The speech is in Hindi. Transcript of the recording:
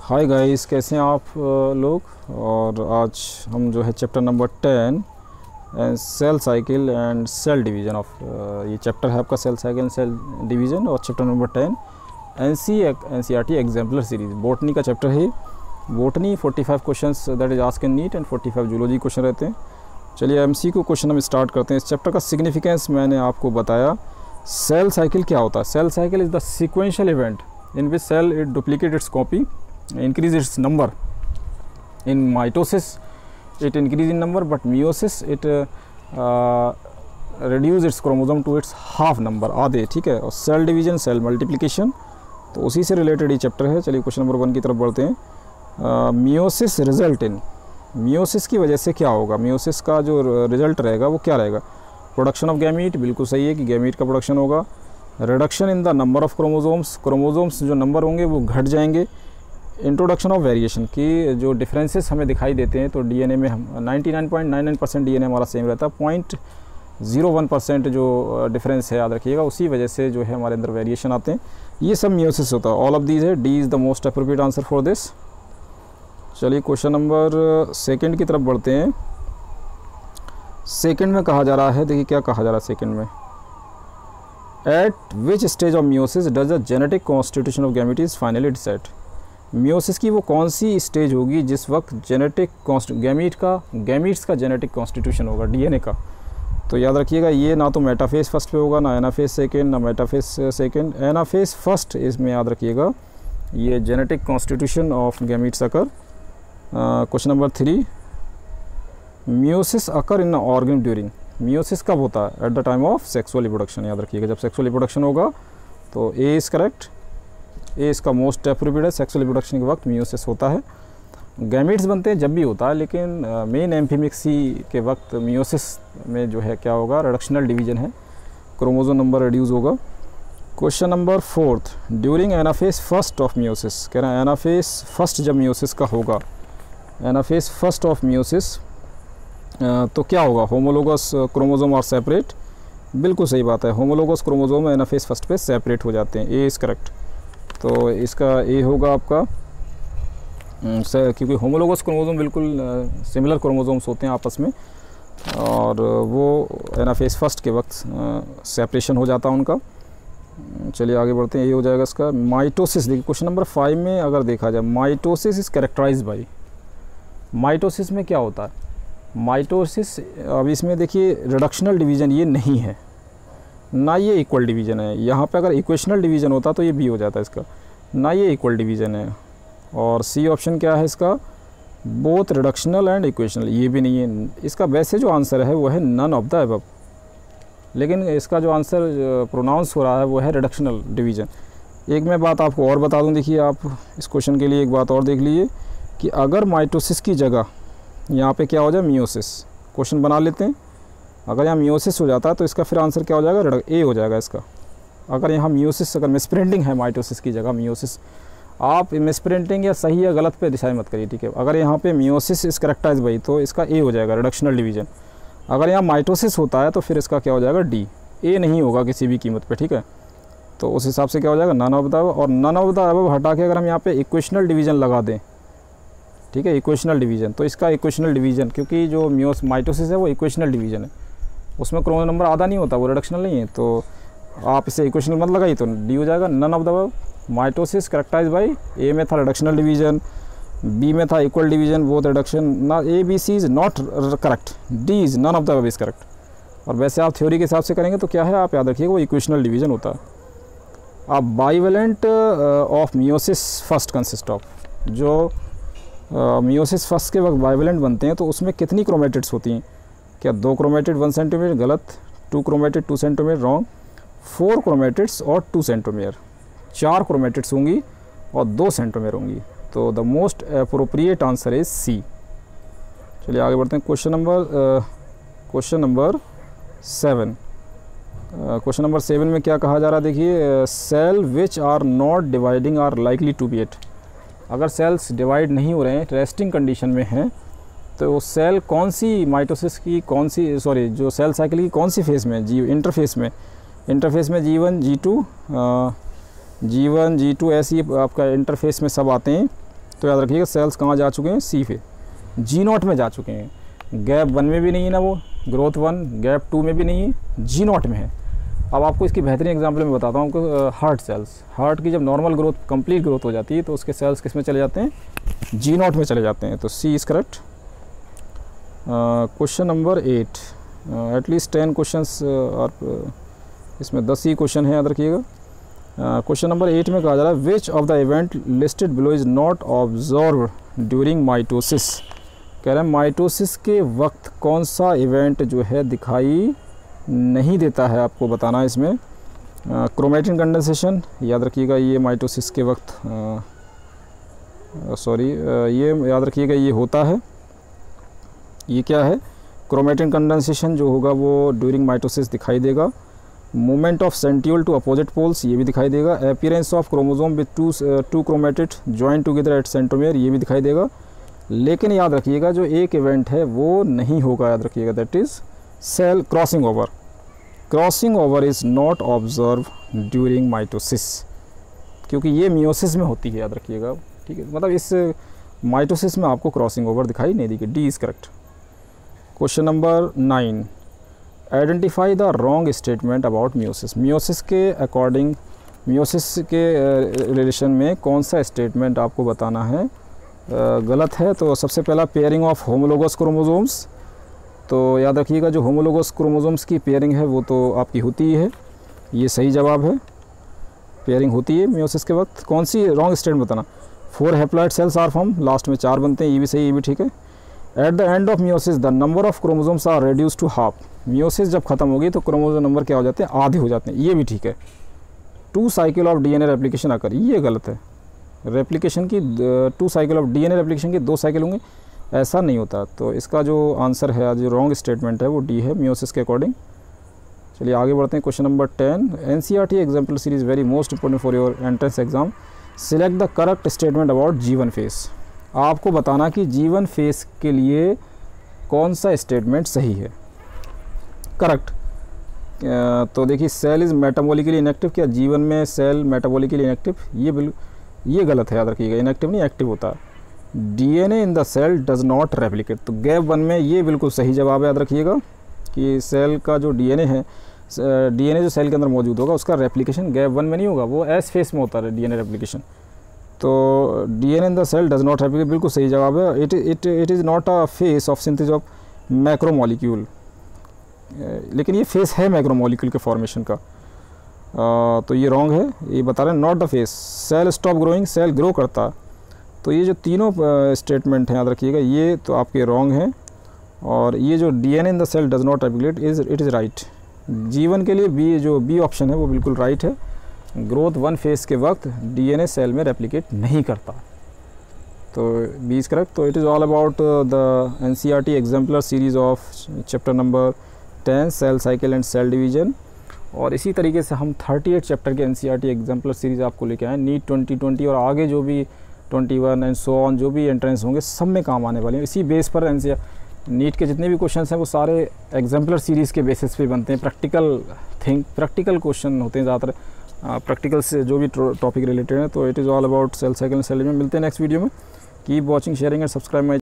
हाय गाइस, कैसे हैं आप लोग। और आज हम जो है chapter number 10 cell cycle and cell division of ये चैप्टर है आपका cell cycle and cell division. और chapter number 10 NCERT exemplar series botany का चैप्टर है। Botany 45 questions that is asked in NEET and 45 zoology question रहते हैं। चलिए MCQ क्वेश्चन हम स्टार्ट करते हैं। इस चैप्टर का सिग्निफिकेंस मैंने आपको बताया। सेल साइकिल क्या होता है? Cell cycle is the sequential event in which cell it duplicate its copy, increase its number. In mitosis it increase in number, but meiosis it reduce its chromosome to its half number, आधे। ठीक है। और सेल डिवीजन, सेल मल्टीप्लिकेशन, तो उसी से रिलेटेड ये चैप्टर है। चलिए क्वेश्चन नंबर 1 की तरफ बढ़ते हैं। मियोसिस रिजल्ट इन, मियोसिस की वजह से क्या होगा? मियोसिस का जो रिजल्ट रहेगा वो क्या रहेगा? प्रोडक्शन ऑफ गैमीट, बिल्कुल सही है कि गैमीट का प्रोडक्शन होगा। Reduction in the number of chromosomes, chromosomes जो नंबर होंगे वो घट जाएंगे। इंट्रोडक्शन ऑफ वेरिएशन की जो डिफरेंसेस हमें दिखाई देते हैं, तो डीएनए में हम 99.99% डीएनए हमारा सेम रहता है। 0.01% जो डिफरेंस है याद रखिएगा, उसी वजह से जो है हमारे अंदर वेरिएशन आते हैं। ये सब मियोसिस होता है। ऑल ऑफ दीज है। D is the most appropriate answer for this. चलिए क्वेश्चन नंबर 2 की तरफ बढ़ते हैं। सेकेंड में कहा जा रहा है, देखिए क्या कहा जा रहा है सेकेंड में। At which stage of meiosis does the genetic constitution of gamete is finally decide? Meiosis की वो कौन सी स्टेज होगी जिस वक्त जेनेटिक गैमीट्स का जेनेटिक कॉन्स्टिट्यूशन होगा, डीएनए का। तो याद रखिएगा, ये ना तो मेटाफेज फर्स्ट पे होगा, ना एनाफेज सेकेंड, ना मेटाफेज सेकेंड, एनाफेज फर्स्ट। इसमें याद रखिएगा ये genetic constitution of gametes occur. Question number 3, meiosis occur in organ during, meiosis कब होता है? At the time of sexual reproduction. याद रखिएगा जब सेक्सुअल रिप्रोडक्शन होगा तो ए इज़ करेक्ट, ए इसका मोस्ट एप्रोप्रिएट है। सेक्सुअल रिप्रोडक्शन के वक्त मियोसिस होता है। गैमीट्स बनते हैं जब भी होता है, लेकिन मेन एम्फीमिक्सी के वक्त मियोसिस में जो है क्या होगा? रिडक्शनल डिवीजन है, क्रोमोसोम नंबर रिड्यूस होगा। Question number 4, during anaphase first of meiosis, कह रहा है एनाफेज फर्स्ट जब मियोसिस का होगा, एनाफेज फर्स्ट ऑफ मियोसिस तो क्या होगा? होमोलोगस क्रोमोसोम और सेपरेट, बिल्कुल सही बात है। होमोलोगस क्रोमोसोम एनाफेज फर्स्ट पे सेपरेट हो जाते हैं। A is correct. तो इसका ए होगा आपका, क्योंकि होमोलोगस क्रोमोसोम बिल्कुल सिमिलर क्रोमोसोम्स होते हैं आपस में, और वो एनाफेज फर्स्ट के वक्त सेपरेशन हो जाता है उनका। चलिए आगे बढ़ते हैं। ये हो जाएगा इसका माइटोसिस। देखिए क्वेश्चन नंबर 5 में अगर देखा जाए, mitosis is characterize by, mitosis में क्या होता है? माइटोसिस, अब इसमें देखिए रिडक्शनल डिवीज़न ये नहीं है, ना ये इक्वल डिवीज़न है। यहाँ पे अगर इक्वेशनल डिवीज़न होता तो ये बी हो जाता है इसका, ना ये इक्वल डिवीज़न है। और सी ऑप्शन क्या है इसका? बोथ रिडक्शनल एंड इक्वेशनल, ये भी नहीं है इसका। वैसे जो आंसर है वो है नन ऑफ द अबव, लेकिन इसका जो आंसर प्रोनाउंस हो रहा है वो है रिडक्शनल डिवीज़न। एक मैं बात आपको और बता दूँ, देखिए आप इस क्वेश्चन के लिए एक बात और देख लीजिए कि अगर माइटोसिस की जगह यहाँ पे क्या हो जाए? मियोसिस। क्वेश्चन बना लेते हैं। अगर यहाँ मियोसिस हो जाता है तो इसका फिर आंसर क्या हो जाएगा? ए हो जाएगा इसका। अगर यहाँ मियोसिस, अगर मिसप्रिंटिंग है माइटोसिस की जगह मियोसिस, आप मिसप्रिंटिंग या सही या गलत पे डिसाइड मत करिए, ठीक है। अगर यहाँ पे मियोसिस इस करेक्टाइज भाई तो इसका ए हो जाएगा, रिडक्शनल डिवीजन। अगर यहाँ माइटोसिस होता है तो फिर इसका क्या हो जाएगा? डी। ए नहीं होगा किसी भी कीमत पर, ठीक है। तो उस हिसाब से क्या हो जाएगा? None of the above. और नन ऑफ द अबव हटा के अगर हम यहाँ पे इक्वेशनल डिवीजन लगा दें, ठीक है, इक्वेशनल डिवीज़न, तो इसका इक्वेशनल डिवीज़न, क्योंकि जो माइटोसिस है वो इक्वेशनल डिवीज़न है, उसमें क्रोमोसोम नंबर आधा नहीं होता, वो रिडक्शनल नहीं है। तो आप इसे इक्वेशनल मत लगाइए, तो डी हो जाएगा। None of the above. Mitosis characterised by, A में था रिडक्शनल डिवीज़न, बी में था इक्वल डिवीज़न, वो रिडक्शन ना। A B C is not correct, D is none of the above is correct. और वैसे आप थ्योरी के हिसाब से करेंगे तो क्या है, आप याद रखिएगा वो इक्वेशनल डिवीज़न होता है। अब bivalent of meiosis first consist of, जो मियोसिस फर्स्ट के वक्त बाइवेलेंट बनते हैं तो उसमें कितनी क्रोमेटिड्स होती हैं? क्या 2 क्रोमेटिड 1 सेंटीमीटर? गलत। 2 क्रोमेटिड 2 सेंटीमीटर? रॉन्ग। 4 क्रोमेटिड्स और 2 सेंटीमीटर, 4 क्रोमेटिड्स होंगी और 2 सेंटीमीटर होंगी। तो the most appropriate answer is C. चलिए आगे बढ़ते हैं। Question number 7। क्वेश्चन नंबर 7 में क्या कहा जा रहा है? देखिए, cell which are not dividing are likely to be at, अगर सेल्स डिवाइड नहीं हो रहे हैं, रेस्टिंग कंडीशन में हैं, तो सेल कौन सी माइटोसिस की कौन सी, सॉरी, जो सेल साइकिल की कौन सी फेज़ में? इंटरफेस में G1 G2 G1 G2 ऐसी आपका इंटरफेस में सब आते हैं। तो याद रखिएगा सेल्स कहाँ जा चुके हैं, सी पे, G0 में जा चुके हैं। गैप 1 में भी नहीं है ना, वो ग्रोथ 1, गैप 2 में भी नहीं है, G0 में है। अब आपको इसकी बेहतरीन एग्जांपल में बताता हूँ आपको, हार्ट सेल्स, हार्ट की जब नॉर्मल ग्रोथ, कंप्लीट ग्रोथ हो जाती है तो उसके सेल्स किस में चले जाते हैं, G0 में चले जाते हैं। तो C is correct. Question number 8, at least 10 questions और इसमें 10 ही क्वेश्चन है, याद रखिएगा। क्वेश्चन नंबर 8 में कहा जा रहा है which of the event listed below is not observe during mitosis. कह रहे हैं माइटोसिस के वक्त कौन सा इवेंट जो है दिखाई नहीं देता है, आपको बताना है इसमें। क्रोमेटिन कंडेंसेशन, याद रखिएगा ये माइटोसिस के वक्त ये याद रखिएगा ये होता है। ये क्या है, क्रोमेटिन कंडेंसेशन जो होगा वो ड्यूरिंग माइटोसिस दिखाई देगा। Movement of centriole to opposite poles, ये भी दिखाई देगा। Appearance of chromosome with two chromatid joint together at centromere, ये भी दिखाई देगा। लेकिन याद रखिएगा जो एक इवेंट है वो नहीं होगा, याद रखिएगा, that is cell crossing over. Crossing over is not observe during mitosis, क्योंकि ये मियोसिस में होती है, याद रखिएगा, ठीक है। मतलब इस माइटोसिस में आपको क्रॉसिंग ओवर दिखाई नहीं देगी। D is correct. Question number 9, identify the wrong statement about meiosis. Meiosis के अकॉर्डिंग, मियोसिस के रिलेशन में कौन सा स्टेटमेंट आपको बताना है गलत है। तो सबसे पहला पेयरिंग ऑफ होमोलोगस क्रोमोसोम्स, तो याद रखिएगा जो होमोलोगस क्रोमोसोम्स की पेयरिंग है वो तो आपकी होती है, ये सही जवाब है, पेयरिंग होती है मियोसिस के वक्त। कौन सी रॉन्ग स्टेटमेंट बताना, 4 haploid cells are form, last में 4 बनते हैं, ये भी सही, ये भी ठीक है। At the end of meiosis the number of chromosomes are reduce to half. Meiosis जब खत्म होगी तो क्रोमोसोम नंबर क्या हो जाते हैं, आधे हो जाते हैं, ये भी ठीक है। 2 साइकिल ऑफ डीएनए रेप्लिकेशन आकर, ये गलत है। रेप्लिकेशन की 2 साइकिल ऑफ डीएनए रेप्लिकेशन की 2 साइकिल होंगे, ऐसा नहीं होता। तो इसका जो आंसर है, जो रॉन्ग स्टेटमेंट है वो डी है मियोसिस के अकॉर्डिंग। चलिए आगे बढ़ते हैं। Question number 10, NCERT example series very most important for your entrance exam. Select the correct statement about G1 face. आपको बताना कि G1 फेस के लिए कौन सा स्टेटमेंट सही है, करेक्ट। तो देखिए सेल इज़ मेटाबॉलिकली इनएक्टिव, क्या G1 में सेल मेटाबॉलिकली इनएक्टिव, ये गलत है, याद रखिएगा, इनएक्टिव नहीं एक्टिव होता। DNA in the cell does not replicate, तो गैप 1 में ये बिल्कुल सही जवाब है, याद रखिएगा कि सेल का जो डीएनए है, डीएनए जो सेल के अंदर मौजूद होगा उसका रेप्लिकेशन गैप 1 में नहीं होगा, वो एस फेस में होता है डीएनए रेप्लिकेशन। तो DNA in the cell does not replicate बिल्कुल सही जवाब है। It is not a phase of synthesis of macromolecule, लेकिन ये फेस है मैक्रोमोलिक्यूल के फॉर्मेशन का। तो ये रॉन्ग है, ये बता रहे हैं not the phase. Cell stop growing, cell grow करता। तो ये जो तीनों स्टेटमेंट हैं, याद रखिएगा, ये तो आपके रॉन्ग हैं। और ये जो DNA in the cell does not replicate it is right. G1 के लिए बी, जो बी ऑप्शन है वो बिल्कुल राइट है। ग्रोथ 1 फेस के वक्त डीएनए सेल में रेप्लिकेट नहीं करता, तो बी इज़ करेक्ट। तो it is all about the NCERT exemplar series of chapter number 10 cell cycle and cell division. और इसी तरीके से हम 38 चैप्टर के एनसीईआरटी एग्जाम्पलर सीरीज़ आपको लेके आए। नीट 2020 और आगे जो भी 21 एंड सो ऑन जो भी एंट्रेंस होंगे सब में काम आने वाले हैं। इसी बेस पर नीट के जितने भी क्वेश्चंस हैं वो सारे एग्जाम्पलर सीरीज़ के बेसिस पे बनते हैं। प्रैक्टिकल क्वेश्चन होते हैं ज़्यादातर, प्रैक्टिकल से जो भी टॉपिक रिलेटेड है। तो it is all about cell cycle and cell division. मिलते हैं नेक्स्ट वीडियो में। Keep watching, sharing and subscribe my